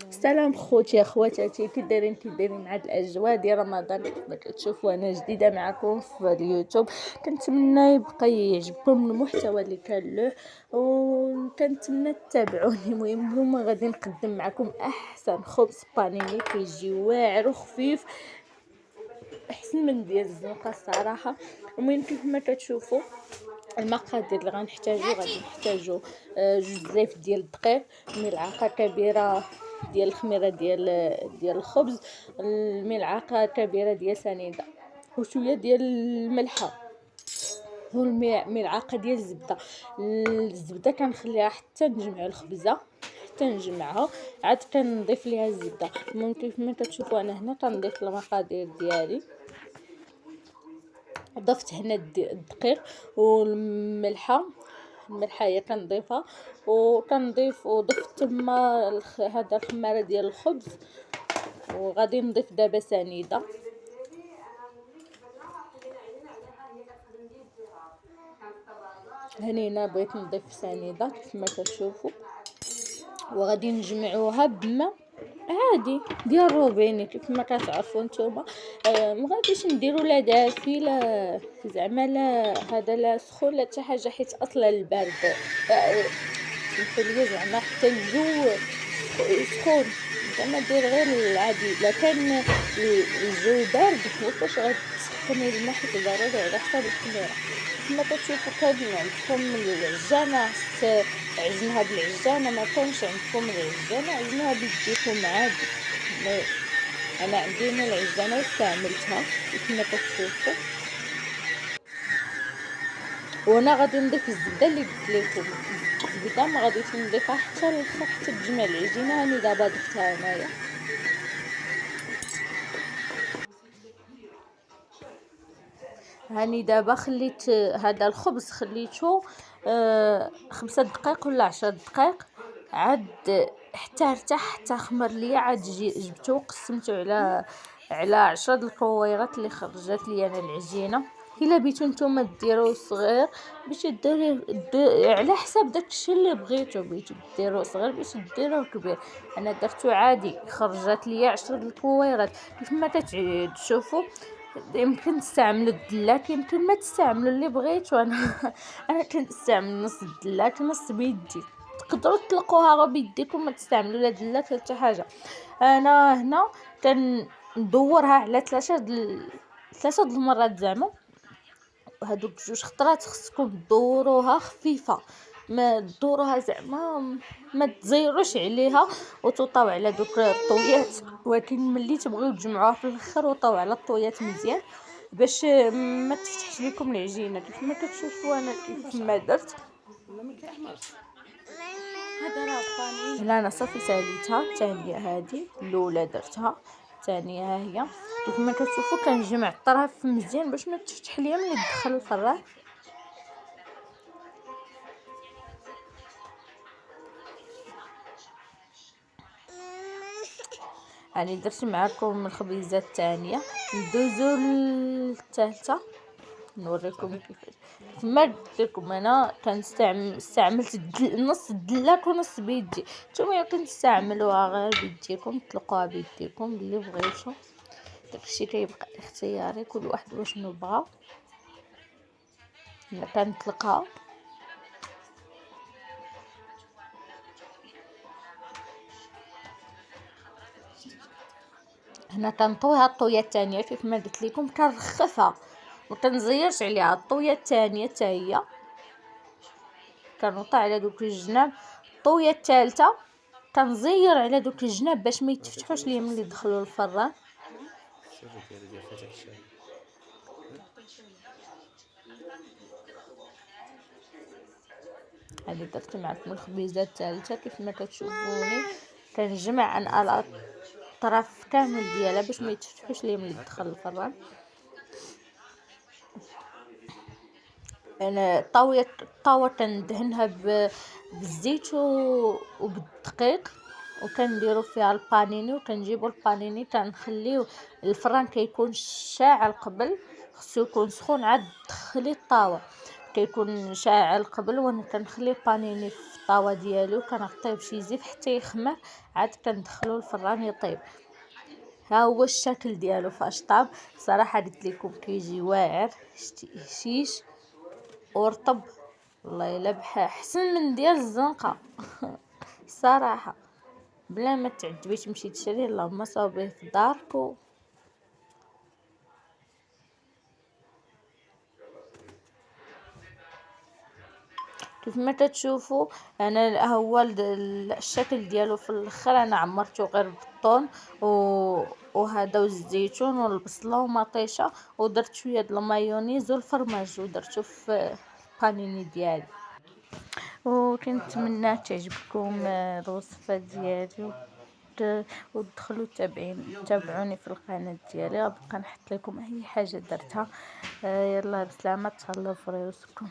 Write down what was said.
سلام خوتي اخواتاتي، كي دايرين مع هاد الاجواء ديال رمضان. كما كتشوفوا انا جديده معكم في اليوتيوب. كنتمنى يبقى يعجبكم المحتوى اللي كان له، وكنتمنى تتابعوني. المهم اليوم غادي نقدم معكم احسن خبز بانيني، كيجي واعر وخفيف احسن من ديال الزنقه الصراحه. المهم كيف ما كتشوفوا المقادير اللي غادي نحتاجو جوج زيف ديال الدقيق، ملعقه كبيره ديال الخميره ديال الخبز، الملعقه كبيره ديال سنيده، وشويه ديال الملحه، والملعقه ديال الزبده كنخليها حتى نجمع الخبزه، حتى نجمعها عاد كنضيف ليها الزبده. المهم كيف ما كتشوفوا انا هنا كنضيف المقادير ديالي. ضفت هنا الدقيق والملحه، الملحه هي كنضيفها، وضفت تما هذا الخماره ديال الخبز، وغادي نضيف دابا سنيده. هنا بغيت نضيف سنيده كما كتشوفوا، وغادي نجمعوها بما عادي ديال روبيني كيف ما كتعرفوا نتوما. ما غاديش نديروا لا دافي لا زعما لا هذا لا سخون لا حتى حاجه، حيت اصلا البرد سمحوا لي زعما حتى الجو سخون، زعما دير غير العادي. الا كان الجو بارد وكاش غتسخني الماء حيت ضروري على حساب الخميره. كما كتشوفوا كان عندكم العجانه عجنها بالعجانه، ما كانش عندكم العجانه عجنوها بيديكم عادي. انا عندي هنا العجانه واستعملتها كما كتشوفوا. وانا غادي نضيف الزبده اللي قلت لكم، الزبده ما غاديش نضيفها حتى الاخر حتى تجمع العجينه. راني دابا ضفتها هنايا. هاني دابا خليت هذا الخبز خليته 5 دقائق ولا 10 دقائق، عاد حتى ارتاح حتى خمر ليا، عاد جبته وقسمته على 10 د الكويرات اللي خرجت لي انا العجينه. الا بيتو نتوما ديروه صغير باش ديروا على حساب داكشي اللي بغيتو، بغيتو ديروه صغير باش ديروه كبير. انا درتو عادي خرجت لي 10 د الكويرات. كيف ما كتشوفوا يمكن تستعملوا الدلات، يمكن ما تستعملوا اللي بغيتو. انا كنستعمل نص الدلات ونص بيدي، تقدروا تطلقوها غير بيديكم، ما تستعملوا لا دلات ولا حتى حاجه. انا هنا كندورها على ثلاثه د المرات زعما. هادوك 2 خطرات خصكم تدوروها خفيفه، ما تدوروها زعما ما تزيروش عليها وتطاو على دوك الطويات، ولكن ملي تبغيو تجمعوها في الاخر وطاو على الطويات مزيان باش ما تفتحش لكم العجينه. كيف ما كتشوفوا انا كيف ما درت. لا انا صافي ساليتها. الثانيه هذه الاولى درتها، الثانيه ها هي. كيف ما كتشوفوا كنجمع الطرف مزيان باش ما تفتح ليا ملي تدخل الفران. يعني درت معكم الخبيزه الثانيه، ندوزو للثالثه نوريكم كيفاش. ما قلت لكم انا استعملت نص الدلاك ونص بيدي، نتوما يمكن تستعملوها غير بيديكم، تطلقوها بيديكم اللي بغيتو. داكشي كيبقى اختياري، كل واحد واشنو بغا. انا كنطلقها هنا كنطويها الطويه الثانيه كيف ما قلت لكم، كنرخفها ما كنزيرش عليها. الطويه الثانيه حتى هي كنوطي على دوك الجناب، الطويه الثالثه كنزير على دوك الجناب باش ما يتفتحوش ليا ملي يدخلوا الفران. هذه درت معكم الخبيزه الثالثه كيف ما كتشوفوني. كنجمع على الطرف كامل ديالها باش ما يتفتحوش ليا ملي يدخل الفران. انا الطاوه كندهنها بالزيت وبالدقيق، وكنديروا فيها البانيني، وكنجيبوا البانيني كنخليو الفران كيكون شاعل قبل، خصو يكون سخون عاد تدخلي الطاوه كيكون شاعل قبل. وانا كنخلي البانيني في الطاوة ديالي وكنغطيه بشي زيت حتى يخمر، عاد كندخلو الفران يطيب. ها هو الشكل ديالو فاش طاب. صراحه قلت لكم كيجي واعر، هشيش ورطب، والله الا حسن من ديال الزنقه. صراحه بلا ما تعجبي تمشي تشري، اللهم صاوبيه في دارك كيف ما تتشوفوا. انا هو الشكل ديالو في الاخر انا عمرته غير بالطون وهذا والزيتون والبصله ومطيشه، ودرت شويه د المايونيز والفرماج ودرته في البانيني ديالي. وكنتمنى تعجبكم الوصفه ديالي، وتدخلوا تابعوني في القناه ديالي، غنبقى نحط لكم اي حاجه درتها. يلا بسلامه، تهلاو في ريوسكم.